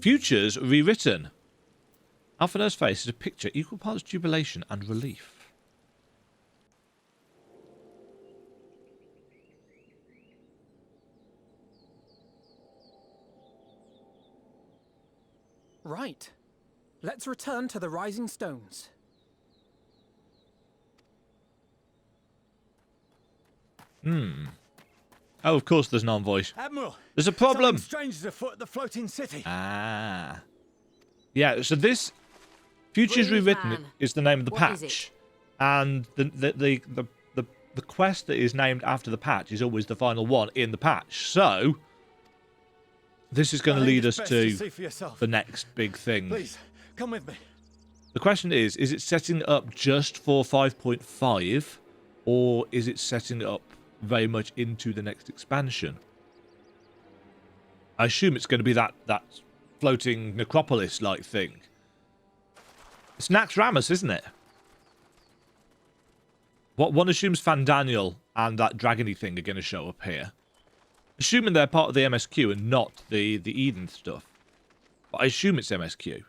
Futures Rewritten. Alphinaud's face is a picture equal parts jubilation and relief. Right. Let's return to the Rising Stones. Oh, of course there's non-voice. Admiral, There's a problem. something strange is afoot at the floating city. Ah. Yeah, so this Futures Breathe, Rewritten man. is the name of the What is patch. it? And the quest that is named after the patch is always the final one in the patch. So this is going to lead us to See for yourself. the next big thing. Please, come with me. The question is it setting up just for 5.5 or is it setting up very much into the next expansion? I assume it's going to be that floating necropolis-like thing. It's Naxxramas, isn't it? What one assumes Fandaniel and that dragony thing are going to show up here. Assuming they're part of the MSQ and not the Eden stuff. But I assume it's MSQ.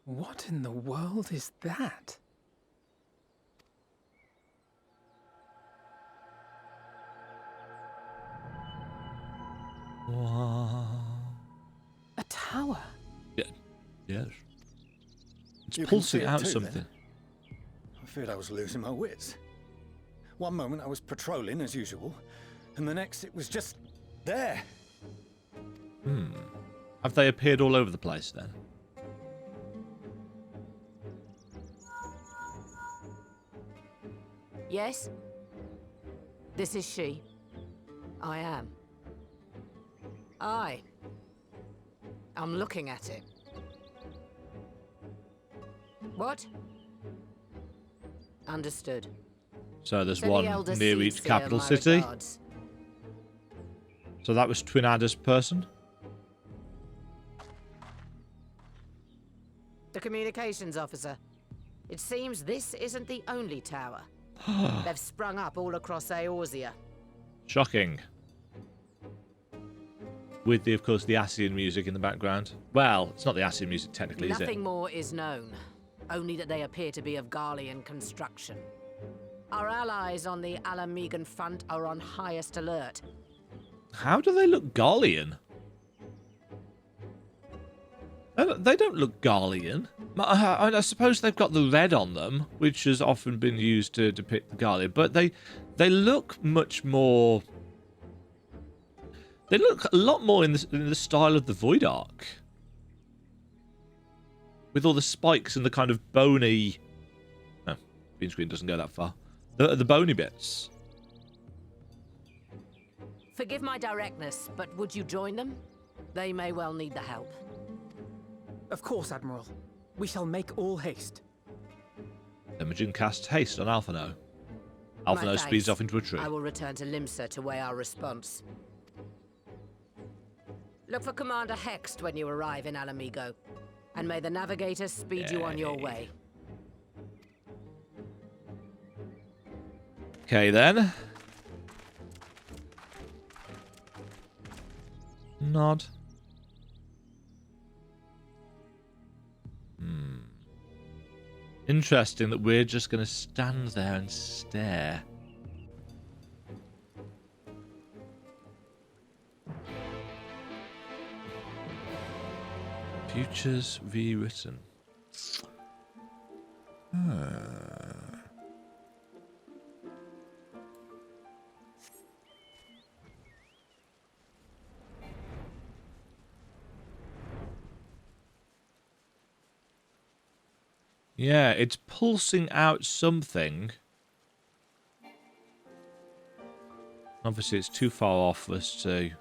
What in the world is that? A tower? Yeah. Yes. It's You can pulsing see it out too, something. then? I feared I was losing my wits. One moment I was patrolling as usual, and the next it was just there. Have they appeared all over the place then? Yes? This is she. I am. I'm looking at it. What? Understood. So there's Send the one Elder near each Seedseer capital my city. regards. So that was Twin Adder's person. The communications officer. It seems this isn't the only tower. They've sprung up all across Eorzea. Shocking. With, of course, the Ascian music in the background. Well, it's not the Ascian music technically, is Nothing it? more is known. Only that they appear to be of Garlean construction. Our allies on the Alamegan front are on highest alert. How do they look Garlean? They don't look Garlean. I suppose they've got the red on them, which has often been used to depict the Garlean, but they look much more... They look a lot more in the style of the Void Ark. With all the spikes and the kind of bony... No, green screen doesn't go that far. The bony bits. Forgive my directness, but would you join them? They may well need the help. Of course, Admiral. We shall make all haste. Imogen casts haste on Alphinaud. My Alphinaud speeds thanks. off into a tree. I will return to Limsa to weigh our response. Look for Commander Hext when you arrive in Alamigo. And may the Navigator speed you on your way. Okay, then. Nod. Interesting that we're just going to stand there and stare. Futures Rewritten. Yeah, it's pulsing out something. Obviously, it's too far off for us to...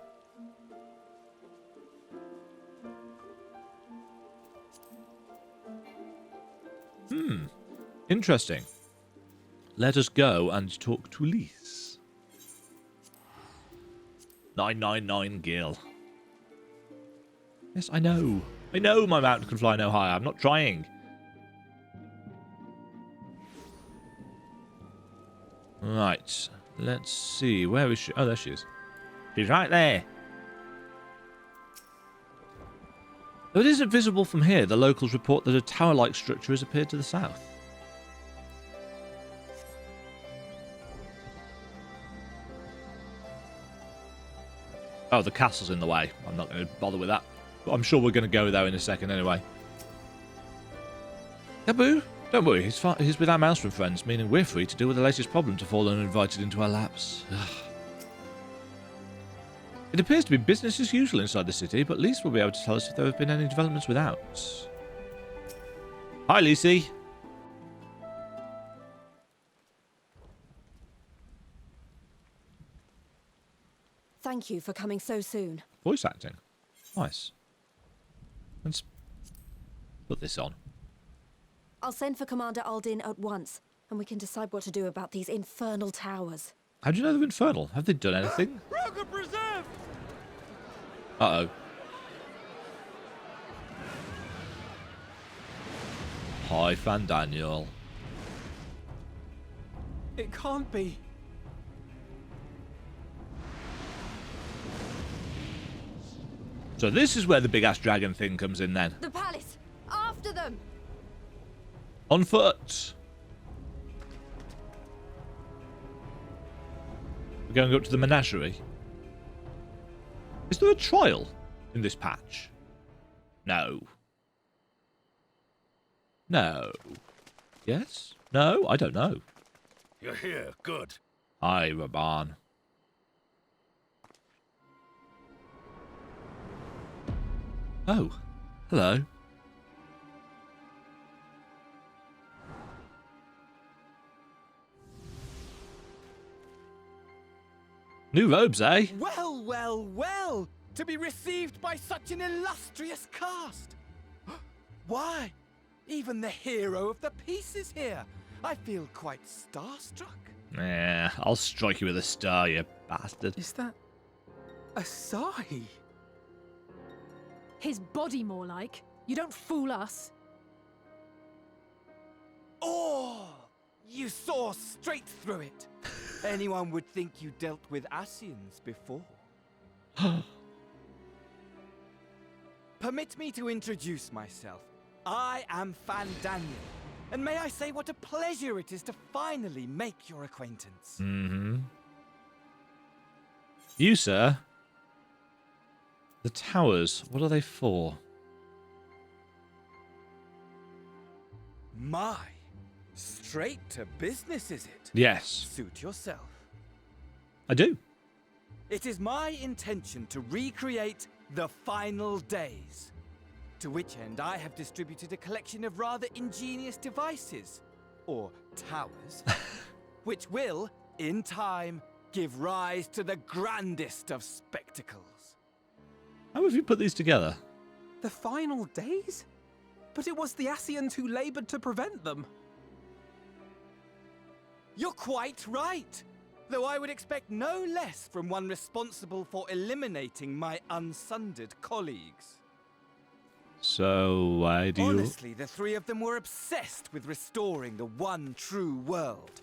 Interesting. Let us go and talk to Lys. 999 Gil. Yes, I know. I know my mountain can fly no higher. I'm not trying. Right. Let's see. Where is she? Oh, there she is. She's right there. Though it isn't visible from here, the locals report that a tower-like structure has appeared to the south. Oh, the castle's in the way. I'm not going to bother with that. But I'm sure we're going to go there in a second anyway. Taboo? Don't worry, he's with our Maelstrom friends, meaning we're free to deal with the latest problem to fall uninvited into our laps. It appears to be business as usual inside the city, but Lise will be able to tell us if there have been any developments without. Hi, Lise. Thank you for coming so soon. Voice acting. Nice. Let's put this on. I'll send for Commander Aldin at once, and we can decide what to do about these infernal towers. How do you know they're infernal? Have they done anything? Uh-oh. Hi, Fandaniel. It can't be. So this is where the big-ass dragon thing comes in then. The palace! After them! On foot. We're going up to the menagerie. Is there a trial in this patch? No. No. Yes? No? I don't know. You're here. Good. Hi, Raban. Oh. Hello. New robes, eh? Well, well, well! To be received by such an illustrious cast! Why? Even the hero of the piece is here! I feel quite starstruck. Yeah, I'll strike you with a star, you bastard. Is that... Asahi? His body, more like. You don't fool us. Oh! You saw straight through it! Anyone would think you dealt with Asians before. Permit me to introduce myself. I am Fandaniel, and may I say what a pleasure it is to finally make your acquaintance. Mm-hmm. You, sir? The towers, what are they for? My, straight to business is it? Yes, Suit yourself. I do. It is my intention to recreate the final days. To which end I have distributed a collection of rather ingenious devices, or towers, which will, in time, give rise to the grandest of spectacles. How have you put these together? The final days? But it was the Asians who labored to prevent them. You're quite right. Though I would expect no less from one responsible for eliminating my unsundered colleagues. So, why do you... Honestly, the three of them were obsessed with restoring the one true world.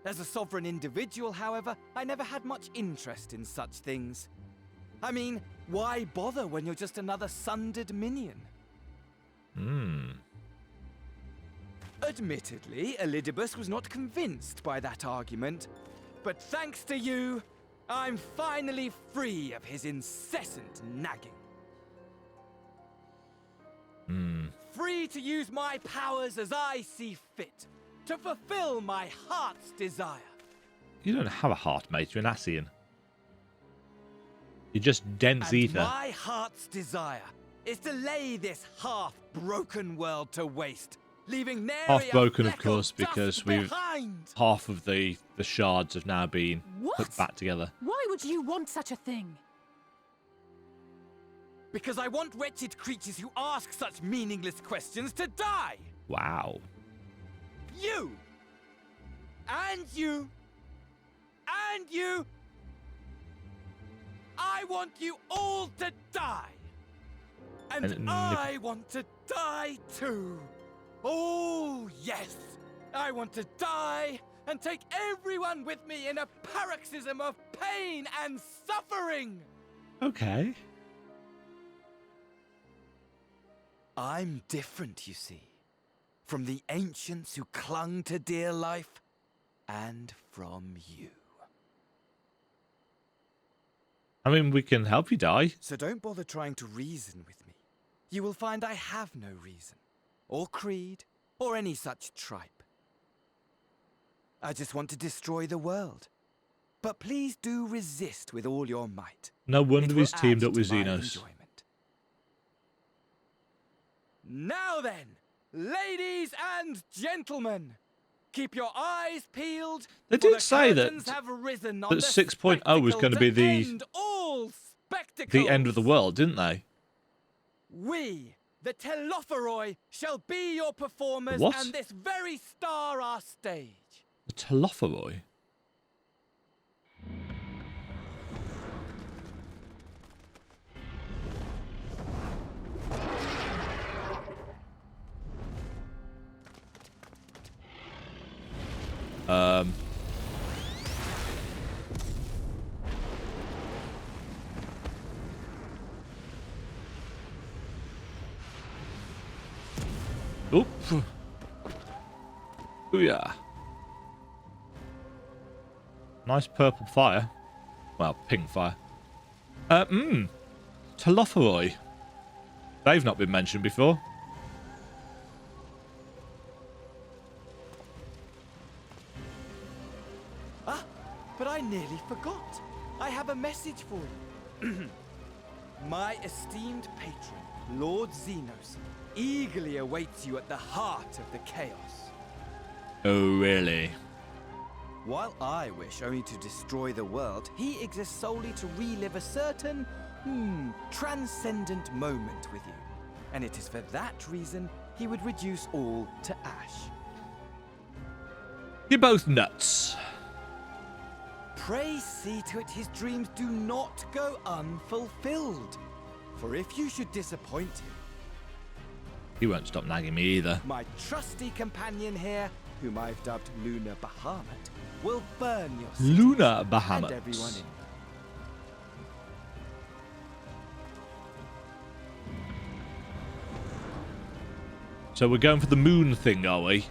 As a sovereign individual, however, I never had much interest in such things. I mean, why bother when you're just another sundered minion? Admittedly, Elidibus was not convinced by that argument, but thanks to you, I'm finally free of his incessant nagging. Free to use my powers as I see fit, to fulfill my heart's desire. You don't have a heart, mate. You're an Asian. You're just dense And ether. my heart's desire is to lay this half-broken world to waste, leaving nary Half broken, a of fleck course, dust because we've behind. half of the shards have now been put What? back together. Why would you want such a thing? Because I want wretched creatures who ask such meaningless questions to die. Wow. You! And you! And you! I want you all to die! And I want to die too! Oh, yes! I want to die and take everyone with me in a paroxysm of pain and suffering. Okay. I'm different, you see, from the ancients who clung to dear life, and from you. I mean, we can help you die. So don't bother trying to reason with me. You will find I have no reason, or creed, or any such tripe. I just want to destroy the world. But please do resist with all your might. No It wonder will he's teamed add up with to my Xenos. enjoyment. Now then, ladies and gentlemen, keep your eyes peeled. They for did the say that- curtains have risen on that the 6.0 was going to be spectacle to end all the end of the spectacles. world, didn't they? We, the Telophoroi, shall be your performers, What? and this very star our stage. The Telophoroi? Oop. Booyah. Nice purple fire. Well, pink fire. Telophoroi. They've not been mentioned before. Ah, but I nearly forgot. I have a message for you. My esteemed patron, Lord Xenos, eagerly awaits you at the heart of the chaos. Oh, really? While I wish only to destroy the world, he exists solely to relive a certain, transcendent moment with you. And it is for that reason he would reduce all to ash. You're both nuts. Pray see to it his dreams do not go unfulfilled. For if you should disappoint him, He won't stop nagging me either. my trusty companion here, whom I've dubbed Luna Bahamut, will burn your cities Luna and Bahamut. everyone in. So we're going for the moon thing, are we?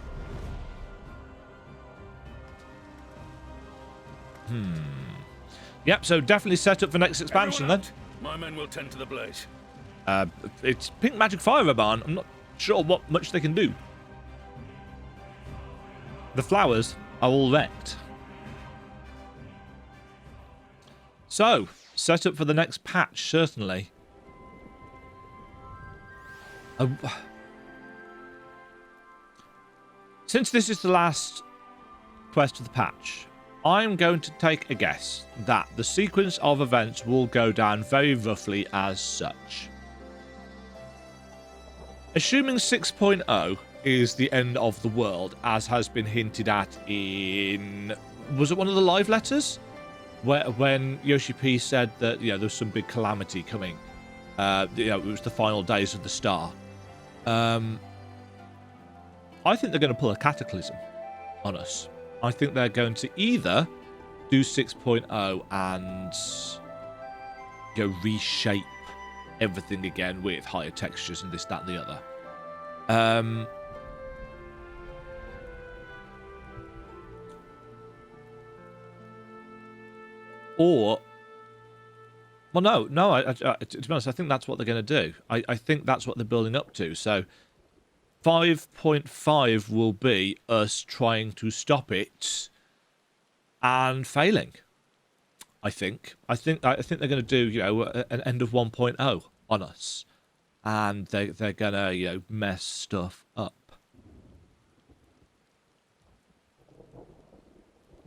Yep, so definitely set up for next expansion then. My men will tend to the blaze. It's pink magic fire barn. I'm not sure what much they can do. The flowers are all wrecked. So, set up for the next patch, certainly. Since this is the last quest of the patch, I'm going to take a guess that the sequence of events will go down very roughly as such. Assuming 6.0 is the end of the world, as has been hinted at in... Was it one of the live letters? When Yoshi P said that, there was some big calamity coming. It was the final days of the star. I think they're going to pull a cataclysm on us. I think they're going to either do 6.0 and reshape everything again with higher textures and this, that, and the other. Or, well, no. To be honest, I think that's what they're going to do. I think that's what they're building up to. So 5.5 will be us trying to stop it and failing. I think they're going to do an end of 1.0 on us, and they're going to mess stuff up,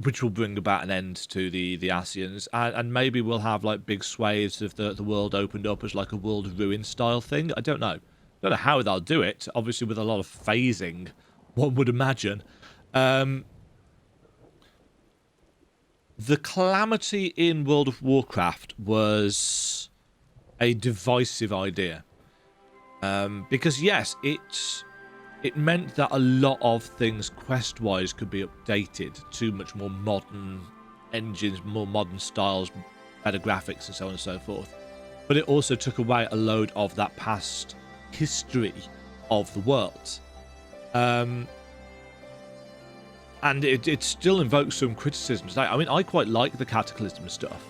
which will bring about an end to the Asians, and maybe we'll have like big swathes of the world opened up as like a world ruin style thing. I don't know. Don't know how they'll do it. Obviously, with a lot of phasing, one would imagine. The calamity in World of Warcraft was a divisive idea. Because, yes, it it meant that a lot of things quest-wise could be updated to much more modern engines, more modern styles, better graphics, and so on and so forth. But it also took away a load of that past history of the world. And it still invokes some criticisms. I mean, I quite like the Cataclysm stuff.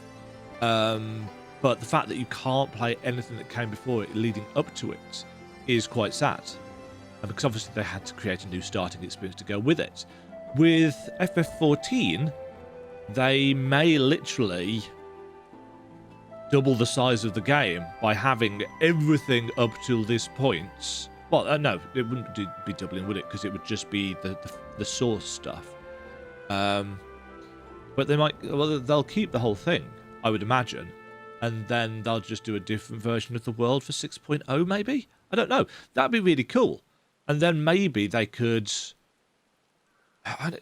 But the fact that you can't play anything that came before it leading up to it is quite sad. Because obviously they had to create a new starting experience to go with it. With FF14, they may literally double the size of the game by having everything up till this point. Well, no, it wouldn't be doubling, would it? Because it would just be the source stuff. But they might, well, they'll keep the whole thing, I would imagine, and then they'll just do a different version of the world for 6.0, maybe? I don't know. That'd be really cool. And then maybe they could...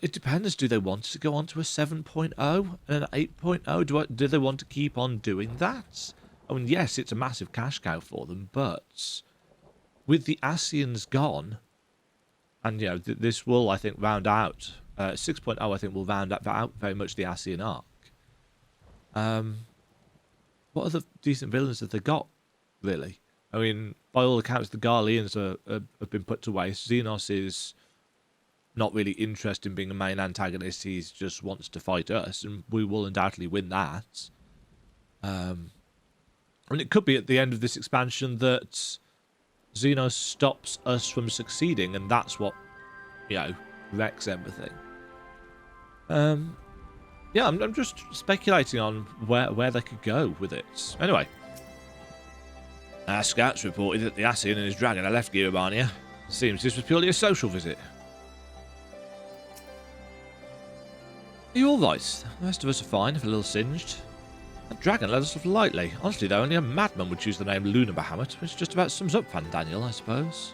It depends. Do they want to go on to a 7.0 and an 8.0? Do they want to keep on doing that? I mean, yes, it's a massive cash cow for them, but with the Ascians gone, and, you know, this will, I think, round out... 6.0, I think, will round out very much the Ascian arc. What other decent villains have they got, really? I mean, by all accounts, the Garleans have been put to waste. Xenos is not really interested in being a main antagonist. He just wants to fight us, and we will undoubtedly win that. And it could be at the end of this expansion that Xenos stops us from succeeding, and that's what, you know, wrecks everything. Yeah, I'm just speculating on where they could go with it. Anyway, our scouts reported that the Ascian and his dragon had left Girabania. Seems this was purely a social visit. Are you alright? The rest of us are fine, if a little singed. That dragon let us off lightly. Honestly, though, only a madman would choose the name Lunar Bahamut, which just about sums up Fandaniel, I suppose.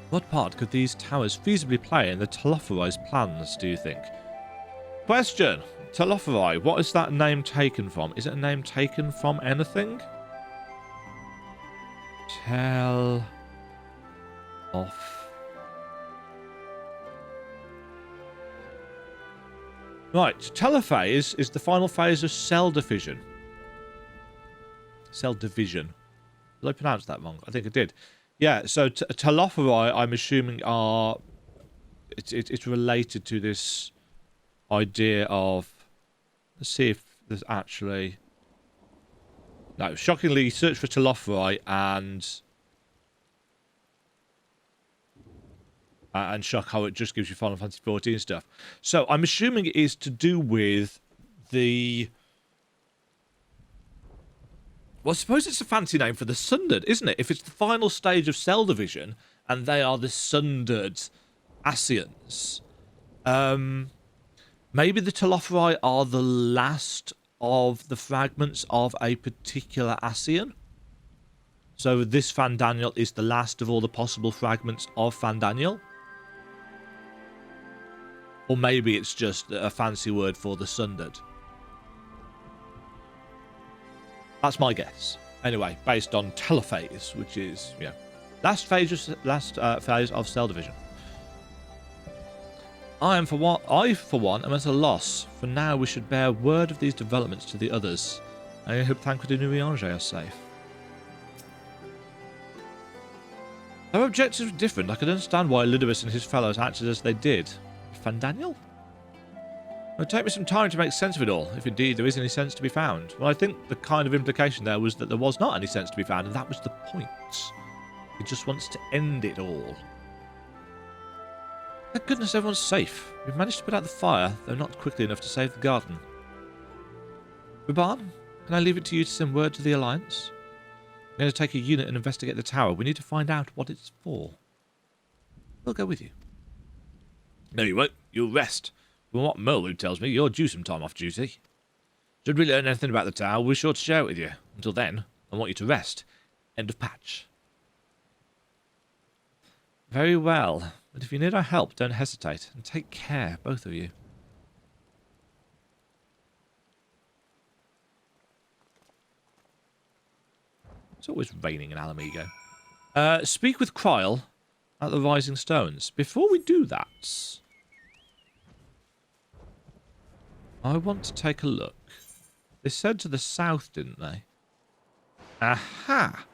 What part could these towers feasibly play in the Telophori's plans, do you think? Question. Telophori, what is that name taken from? Is it a name taken from anything? Tell off. Right, telophase is the final phase of cell division. Cell division. Did I pronounce that wrong? I think I did. Yeah, so telophori, I'm assuming, are... It's related to this idea of... Let's see if there's actually... No, shockingly, search for telophori and shock how it just gives you Final Fantasy XIV stuff. So I'm assuming it is to do with the... Well, I suppose it's a fancy name for the Sundered, isn't it? If it's the final stage of cell division, and they are the Sundered Ascians. Maybe the Telophori are the last of the fragments of a particular Ascian. So this Fandaniel is the last of all the possible fragments of Fandaniel. Or maybe it's just a fancy word for the Sundered. That's my guess. Anyway, based on telophase, which is, you know, last phase of cell division. I, for one, am at a loss. For now, we should bear word of these developments to the others. I hope Tancred and Uriange are safe. Our objectives were different. I could understand why Ludibus and his fellows acted as they did. Fandaniel? It would take me some time to make sense of it all, if indeed there is any sense to be found. Well, I think the kind of implication there was that there was not any sense to be found, and that was the point. He just wants to end it all. Thank goodness everyone's safe. We've managed to put out the fire, though not quickly enough to save the garden. Ruban, can I leave it to you to send word to the Alliance? I'm going to take a unit and investigate the tower. We need to find out what it's for. We'll go with you. No, you won't. You'll rest. From what Merlud tells me, you're due some time off duty. Should we learn anything about the tower, we're sure to share it with you. Until then, I want you to rest. End of patch. Very well. But if you need our help, don't hesitate. And take care, both of you. It's always raining in Alamigo. Speak with Kryl at the Rising Stones. Before we do that, I want to take a look. They said to the south, didn't they? Aha!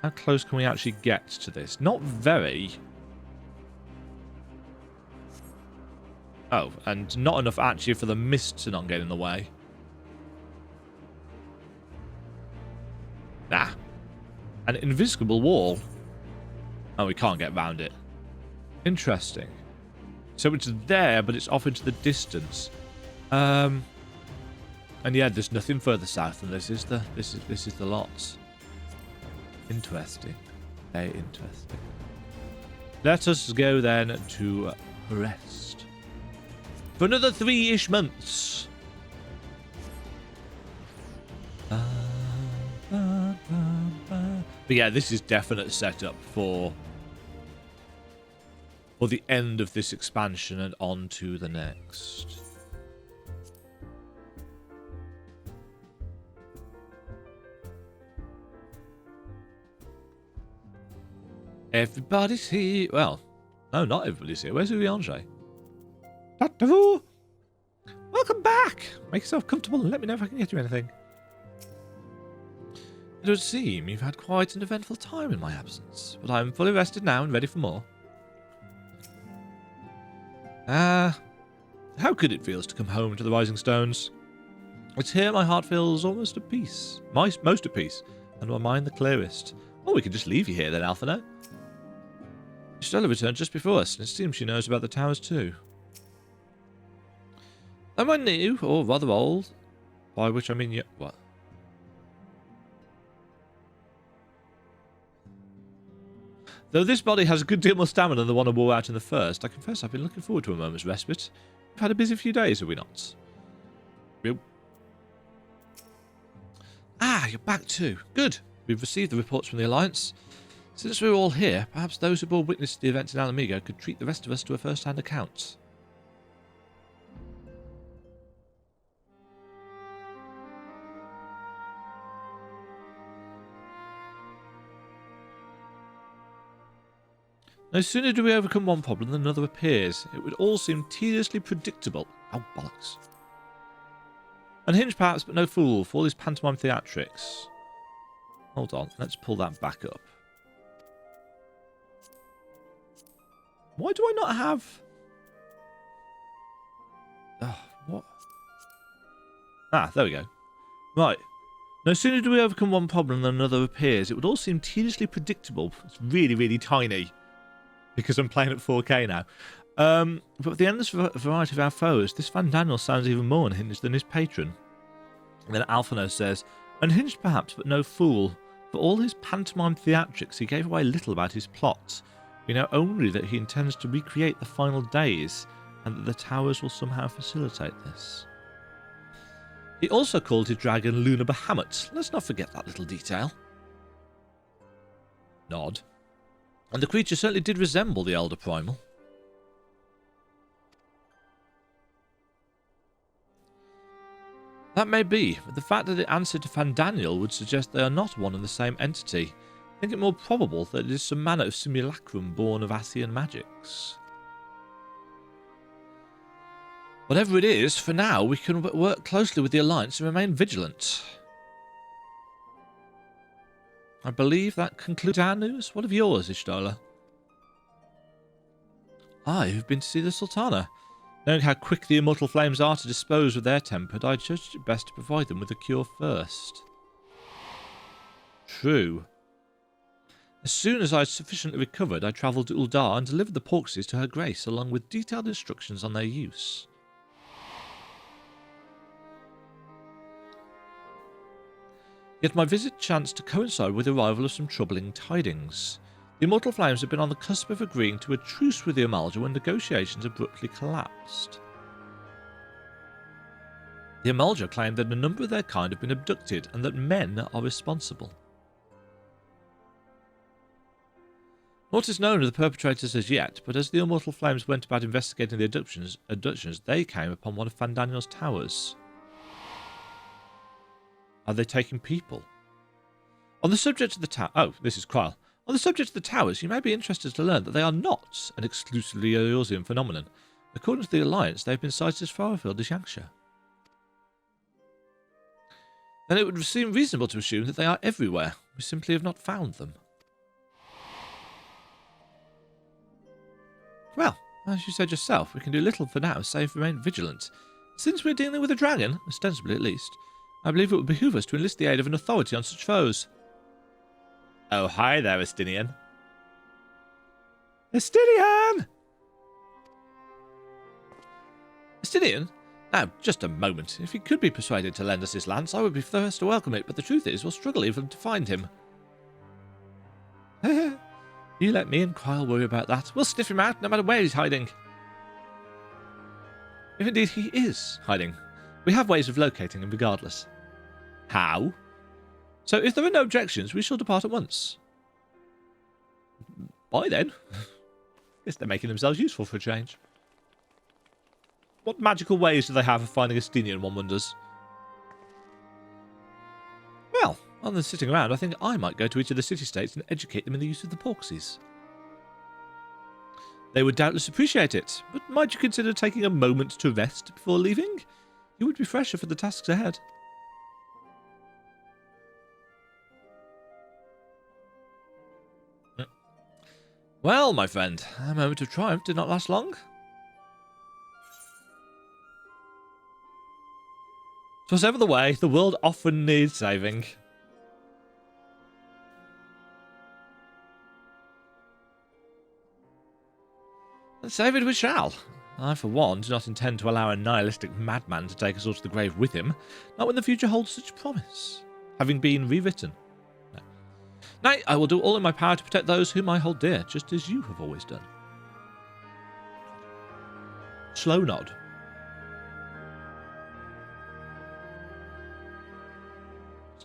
How close can we actually get to this? Not very. Oh, and not enough actually for the mist to not get in the way. Nah. An invisible wall. Oh, we can't get round it. Interesting. So it's there, but it's off into the distance. And yeah, there's nothing further south than this is the lot. Interesting. Very interesting. Let us go then to rest. For another 3-ish months. But yeah, this is definite setup for the end of this expansion and on to the next. Everybody's here. Well, no, not everybody's here. Where's Uriange? Welcome back. Make yourself comfortable and let me know if I can get you anything. It would seem you've had quite an eventful time in my absence, but I'm fully rested now and ready for more. How good it feels to come home to the Rising Stones. It's here my heart feels almost at peace. Most at peace, and my mind the clearest. Well, we could just leave you here then, Alphino. Stella returned just before us, and it seems she knows about the towers too. Am I new, or rather old? By which I mean what? Though this body has a good deal more stamina than the one I wore out in the first, I confess I've been looking forward to a moment's respite. We've had a busy few days, have we not? Yep. Ah, you're back too. Good. We've received the reports from the Alliance. Since we're all here, perhaps those who bore witness to the events in Alamigo could treat the rest of us to a first-hand account. No sooner do we overcome one problem than another appears. It would all seem tediously predictable. Oh, bollocks. Unhinged perhaps, but no fool for all his pantomime theatrics. Hold on, let's pull that back up. Why do I not have... Oh, what? Ah, there we go. Right. No sooner do we overcome one problem than another appears. It would all seem tediously predictable. It's really, really tiny. Because I'm playing at 4K now. But with the endless variety of our foes, this Fandaniel sounds even more unhinged than his patron. And then Alphino says, unhinged perhaps, but no fool. For all his pantomime theatrics, he gave away little about his plot. We know only that he intends to recreate the final days, and that the towers will somehow facilitate this. He also called his dragon Luna Bahamut. Let's not forget that little detail. Nod. And the creature certainly did resemble the Elder Primal. That may be, but the fact that it answered to Fandaniel would suggest they are not one and the same entity. I think it more probable that it is some manner of simulacrum born of Asian magics. Whatever it is, for now we can work closely with the Alliance and remain vigilant. I believe that concludes our news. What of yours, Ishtola? I've been to see the Sultana. Knowing how quick the immortal flames are to dispose of their tempered, I judged it best to provide them with a cure first. True. As soon as I had sufficiently recovered, I travelled to Uldar and delivered the porkses to her grace, along with detailed instructions on their use. Yet my visit chanced to coincide with the arrival of some troubling tidings. The Immortal Flames had been on the cusp of agreeing to a truce with the Amalja when negotiations abruptly collapsed. The Amalja claimed that a number of their kind have been abducted and that men are responsible. Naught is known of the perpetrators as yet, but as the Immortal Flames went about investigating the abductions, they came upon one of Fandaniel's towers. Are they taking people? On the subject of the tower... Oh, this is Kryle. On the subject of the towers, you may be interested to learn that they are not an exclusively Eorzean phenomenon. According to the Alliance, they have been sighted as far afield as Yangsha. Then it would seem reasonable to assume that they are everywhere. We simply have not found them. Well, as you said yourself, we can do little for now save remain vigilant. Since we're dealing with a dragon, ostensibly at least, I believe it would behoove us to enlist the aid of an authority on such foes. Oh, hi there, Estinian. Estinian! Estinian? Now, just a moment. If he could be persuaded to lend us his lance, I would be first to welcome it, but the truth is, we'll struggle even to find him. You let me and Kryle worry about that. We'll sniff him out, no matter where he's hiding. If indeed he is hiding, we have ways of locating him regardless. How? So if there are no objections, we shall depart at once. Bye then. Guess they're making themselves useful for a change. What magical ways do they have of finding Estinian, one wonders? Well, rather than sitting around, I think I might go to each of the city-states and educate them in the use of the porxies. They would doubtless appreciate it, but might you consider taking a moment to rest before leaving? You would be fresher for the tasks ahead. Well, my friend, a moment of triumph did not last long. Twas ever the way, the world often needs saving. And save it we shall. I, for one, do not intend to allow a nihilistic madman to take us all to the grave with him, not when the future holds such promise, having been rewritten. No. Nay, I will do all in my power to protect those whom I hold dear, just as you have always done. Slow nod.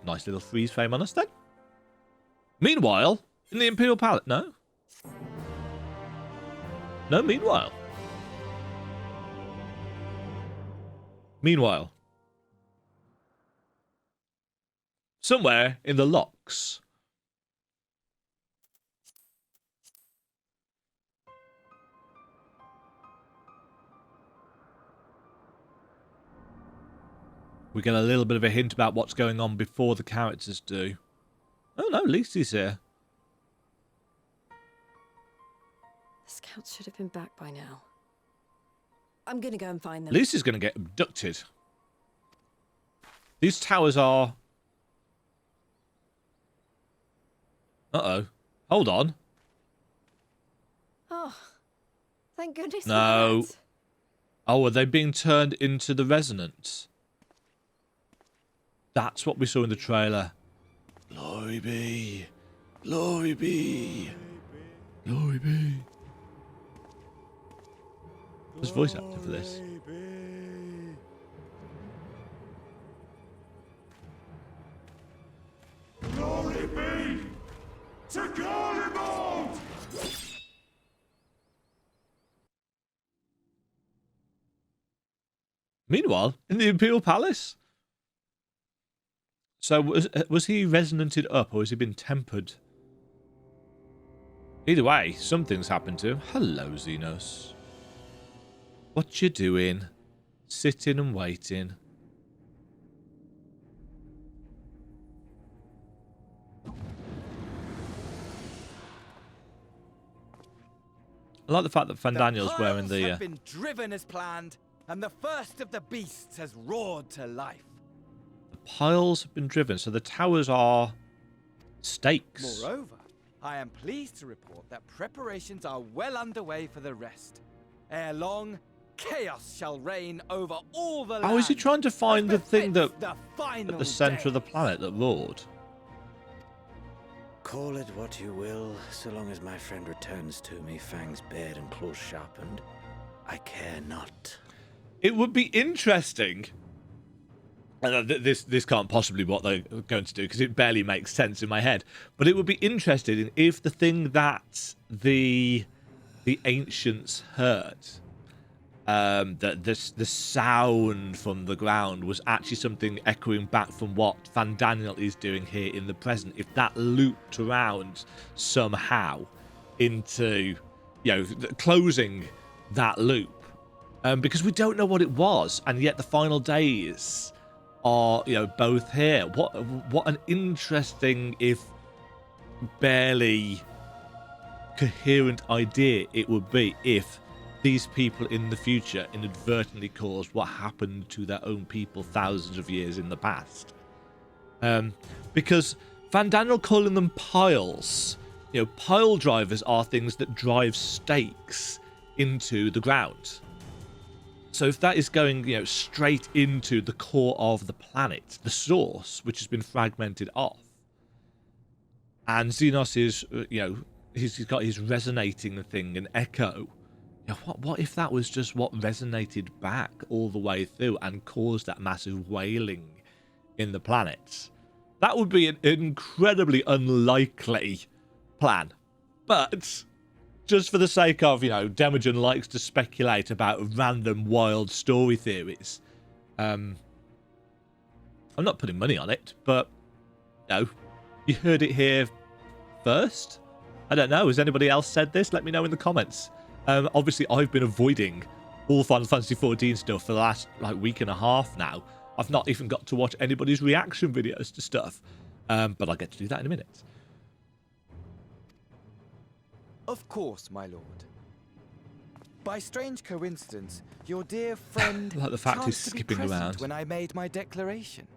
Nice little freeze frame on us then. Meanwhile, in the Imperial Palace... No? No, meanwhile. Meanwhile. Somewhere in the locks. We get a little bit of a hint about what's going on before the characters do. Oh no, Lisi's here. The scouts should have been back by now. I'm gonna go and find them. Lisi's gonna get abducted. These towers are... Uh-oh. Hold on. Oh, thank goodness. No. For that. Oh, are they being turned into the Resonance? That's what we saw in the trailer. Glory be. Glory be. Glory be. There's voice actor for this. Glory be to Garibald! Meanwhile, in the Imperial Palace. So was he resonanted up, or has he been tempered? Either way, something's happened to him. Hello, Xenos. What you doing? Sitting and waiting. I like the fact that Fandaniel's wearing the... have been driven as planned, and the first of the beasts has roared to life. The piles have been driven, so the towers are stakes. Moreover, I am pleased to report that preparations are well underway for the rest. Ere long, chaos shall reign over all the land. Oh, is he trying to find the thing that at the centre of the planet that roared? Call it what you will, so long as my friend returns to me, fangs bared and claws sharpened. I care not. It would be interesting. And this can't possibly be what they're going to do, because it barely makes sense in my head. But it would be interesting in if the thing that the ancients heard that the sound from the ground was actually something echoing back from what Fandaniel is doing here in the present. If that looped around somehow into, closing that loop, because we don't know what it was, and yet the final days are, both here. What an interesting, if barely coherent idea it would be if these people in the future inadvertently caused what happened to their own people thousands of years in the past. Because Fandaniel calling them piles, pile drivers are things that drive stakes into the ground. So if that is going, straight into the core of the planet, the source, which has been fragmented off, and Xenos is, he's got his resonating thing, an echo. What if that was just what resonated back all the way through and caused that massive wailing in the planets? That would be an incredibly unlikely plan. But just for the sake of, Demagen likes to speculate about random wild story theories. I'm not putting money on it, but you heard it here first. I don't know. Has anybody else said this? Let me know in the comments. Obviously, I've been avoiding all Final Fantasy XIV stuff for the last week and a half now. I've not even got to watch anybody's reaction videos to stuff, but I'll get to do that in a minute. Of course, my lord. By strange coincidence, your dear friend Like the fact he's chanced to be skipping present around. when I made my declaration.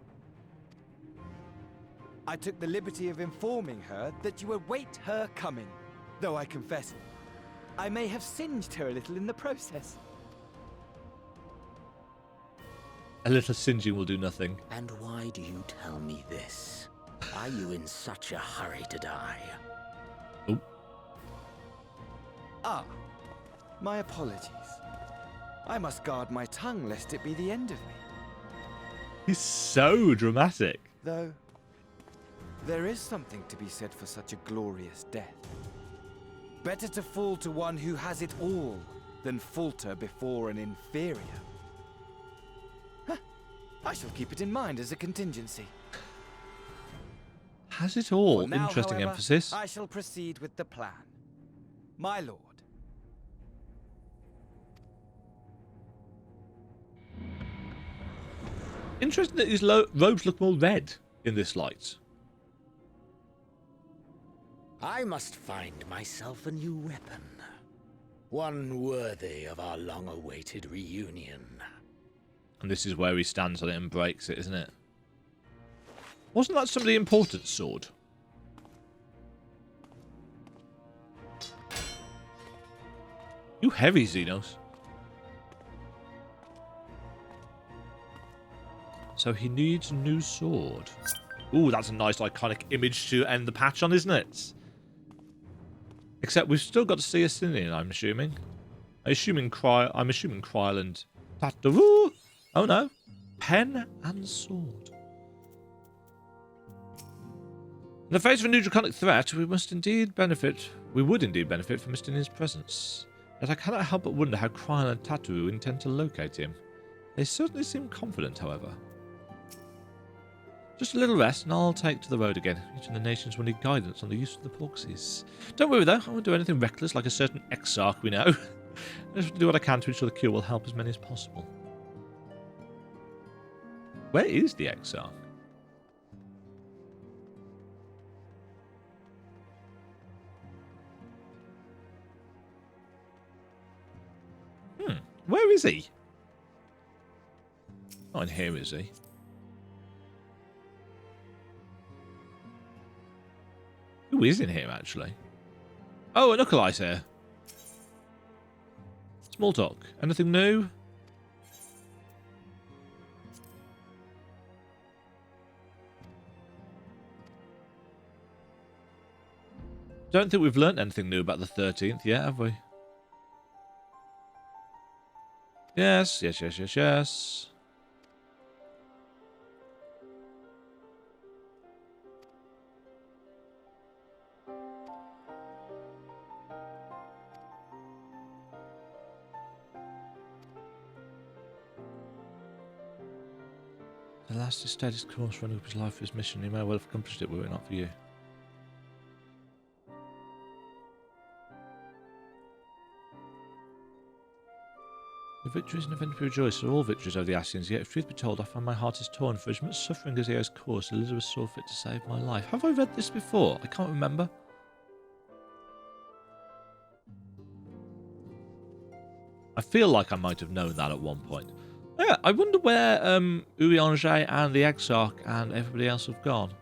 I took the liberty of informing her that you await her coming, though I confess I may have singed her a little in the process. A little singeing will do nothing. And why do you tell me this? Are you in such a hurry to die? Oh. Ah, my apologies. I must guard my tongue lest it be the end of me. He's so dramatic. Though, there is something to be said for such a glorious death. Better to fall to one who has it all than falter before an inferior. Huh. I shall keep it in mind as a contingency. Has it all? For now, Interesting however, emphasis. I shall proceed with the plan. My lord. Interesting that his robes look more red in this light. I must find myself a new weapon. One worthy of our long-awaited reunion. And this is where he stands on it and breaks it, isn't it? Wasn't that some of the important sword? You heavy, Xenos. So he needs a new sword. Ooh, that's a nice iconic image to end the patch on, isn't it? Except we've still got to see a Sinian, I'm assuming. I'm assuming Kryl and Tataru. Oh no. Pen and sword. In the face of a new draconic threat, we would indeed benefit from Mr. presence. Yet I cannot help but wonder how Kryl and Tataru intend to locate him. They certainly seem confident, however. Just a little rest, and I'll take to the road again. Each of the nations will need guidance on the use of the proxies. Don't worry, though. I won't do anything reckless like a certain exarch we know. I just do what I can to ensure the cure will help as many as possible. Where is the exarch? Where is he? Not in here, is he? Who is in here, actually? Oh, a Knuckle-Ice here. Small talk. Anything new? Don't think we've learnt anything new about the 13th yet, have we? Yes. last he stayed his course, running up his life for his mission. He may well have accomplished it were it not for you. The victory is an event to be rejoiced, so all victories over the Ascians. Yet, if truth be told, I find my heart is torn. For as much suffering as he has caused, Elizabeth saw fit to save my life. Have I read this before? I can't remember. I feel like I might have known that at one point. Yeah, I wonder where Urianger and the Exarch and everybody else have gone.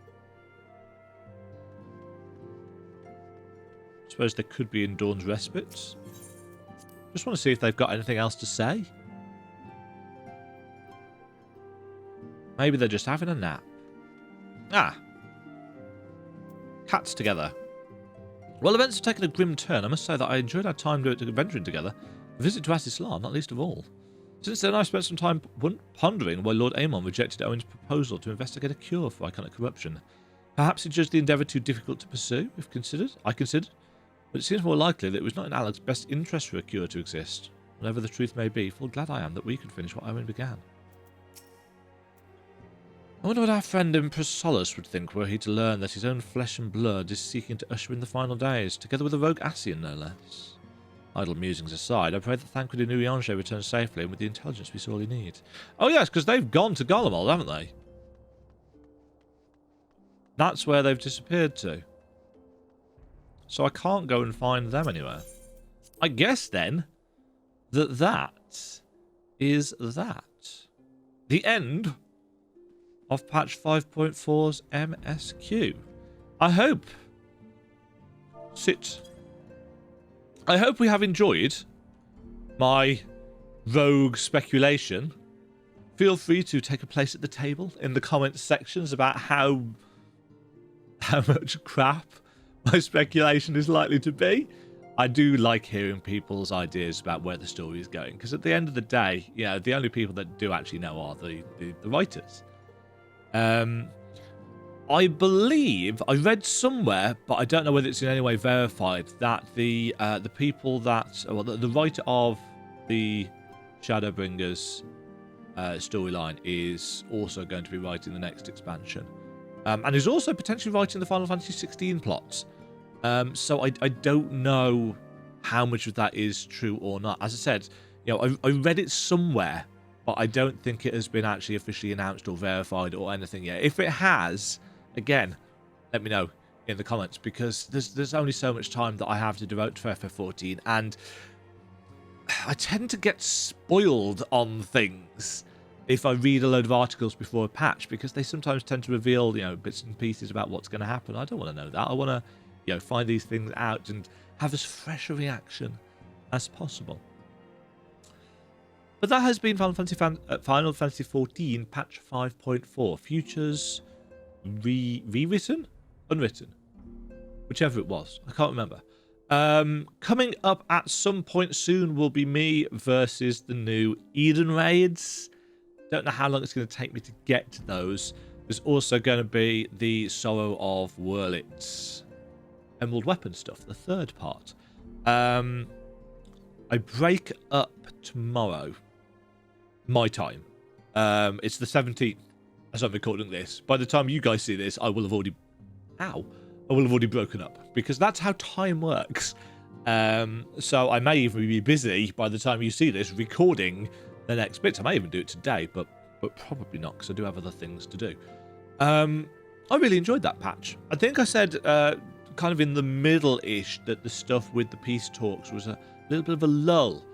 I suppose they could be in Dawn's Respite. Just want to see if they've got anything else to say. Maybe they're just having a nap. Ah. Cats together. Well, events have taken a grim turn. I must say that I enjoyed our time adventuring together. A visit to Asislan, not least of all. Since then, I spent some time pondering why Lord Aemon rejected Owen's proposal to investigate a cure for iconic corruption. Perhaps he judged the endeavour too difficult to pursue, if considered. But it seems more likely that it was not in Alec's best interest for a cure to exist. Whatever the truth may be, full glad I am that we could finish what Owen began. I wonder what our friend Empress Solace would think were he to learn that his own flesh and blood is seeking to usher in the final days, together with a rogue Ascian, no less. Idle musings aside, I pray that Thancred and Urianger return safely and with the intelligence we sorely need. Oh yes, because they've gone to Garlemald, haven't they? That's where they've disappeared to. So I can't go and find them anywhere. I guess then that is that. The end of patch 5.4's MSQ. I hope we have enjoyed my rogue speculation. Feel free to take a place at the table in the comments sections about how much crap my speculation is likely to be. I do like hearing people's ideas about where the story is going, because at the end of the day, yeah, the only people that do actually know are the writers. I believe I read somewhere, but I don't know whether it's in any way verified, that the people that, well, the writer of the Shadowbringers storyline is also going to be writing the next expansion, and is also potentially writing the Final Fantasy 16 plots. So I don't know how much of that is true or not. As I said, you know, I read it somewhere, but I don't think it has been actually officially announced or verified or anything yet. If it has, again, let me know in the comments, because there's only so much time that I have to devote to FF14, and I tend to get spoiled on things if I read a load of articles before a patch, because they sometimes tend to reveal, you know, bits and pieces about what's going to happen. I don't want to know that. I want to, you know, find these things out and have as fresh a reaction as possible. But that has been Final Fantasy XIV patch 5.4. Futures rewritten? Unwritten? Whichever it was. I can't remember. Coming up at some point soon will be me versus the new Eden raids. Don't know how long it's going to take me to get to those. There's also going to be the Sorrow of Wurlitz Emerald Weapon stuff, the third part. I break up tomorrow, my time. It's the 17th as I'm recording this. By the time you guys see this, I will have already broken up, because that's how time works. So I may even be busy by the time you see this recording the next bits. I may even do it today, but probably not, because I do have other things to do. I really enjoyed that patch. I think I said kind of in the middle-ish that the stuff with the peace talks was a little bit of a lull.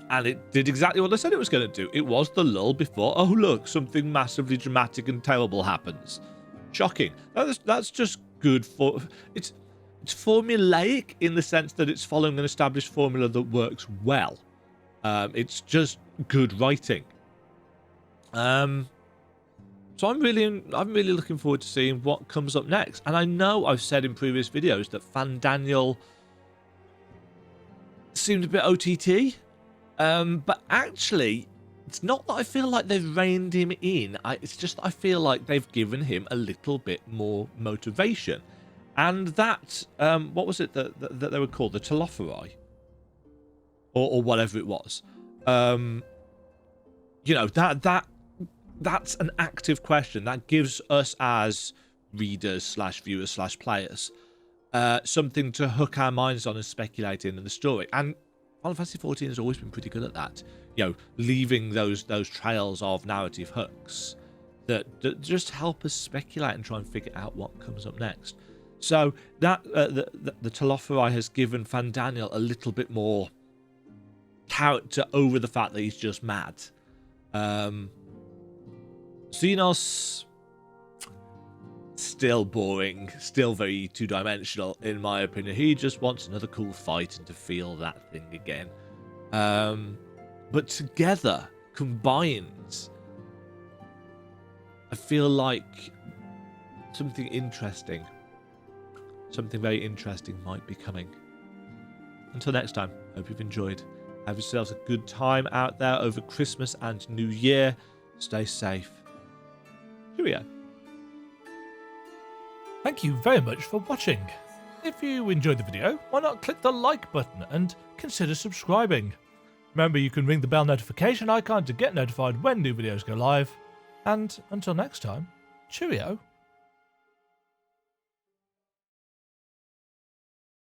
And it did exactly what I said it was going to do. It was the lull before, oh look, something massively dramatic and terrible happens. Shocking. That's just good for... It's formulaic in the sense that it's following an established formula that works well. It's just good writing. So I'm really looking forward to seeing what comes up next. And I know I've said in previous videos that Fandaniel seemed a bit OTT. But actually, it's not that I feel like they've reined him in. It's just that I feel like they've given him a little bit more motivation. And that, what was it that they were called? The Telophori? Or whatever it was. you know, that's an active question that gives us as readers / viewers / players something to hook our minds on and speculate in the story. And Final Fantasy XIV has always been pretty good at that, you know, leaving those trails of narrative hooks that just help us speculate and try and figure out what comes up next. So that the Telophori has given Fandaniel a little bit more character over the fact that he's just mad. Xenos, still boring, still very two-dimensional in my opinion. He just wants another cool fight and to feel that thing again. But together, combined, I feel like something interesting, something very interesting might be coming. Until next time, hope you've enjoyed. Have yourselves a good time out there over Christmas and New Year. Stay safe. Cheerio. Thank you very much for watching. If you enjoyed the video, why not click the like button and consider subscribing. Remember, you can ring the bell notification icon to get notified when new videos go live. And until next time, cheerio.